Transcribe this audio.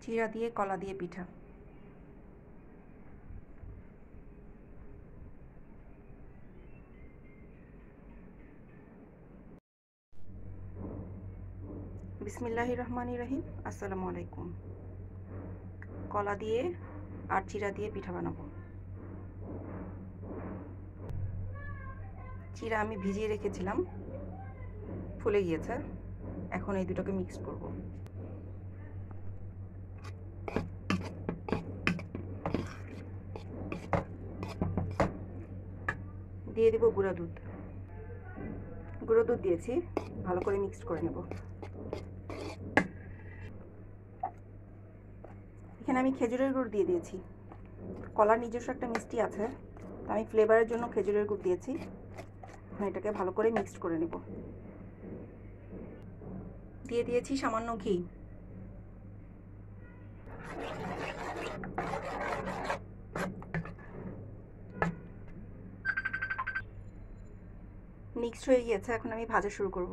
চিড়া দিয়ে কলা দিয়ে পিঠা। বিসমিল্লাহির রহমানির রহিম। আসসালামু আলাইকুম। কলা দিয়ে আর চিড়া দিয়ে পিঠা বানাবো। চিড়া আমি ভিজিয়ে রেখেছিলাম, ফুলে গিয়েছে। এখন এই দুটোকে মিক্স করব। দিয়ে দেব গুঁড়া দুধ। গুঁড়ো দুধ দিয়েছি, ভালো করে মিক্সড করে নেব। এখানে আমি খেজুরের গুড় দিয়ে দিয়েছি। কলার নিজস্ব একটা মিষ্টি আছে, আমি ফ্লেভারের জন্য খেজুরের গুড় দিয়েছি। এটাকে ভালো করে মিক্সড করে নেব। দিয়ে দিয়েছি সামান্য ঘি। মিক্সড হয়ে গিয়েছে, এখন আমি ভাজা শুরু করব।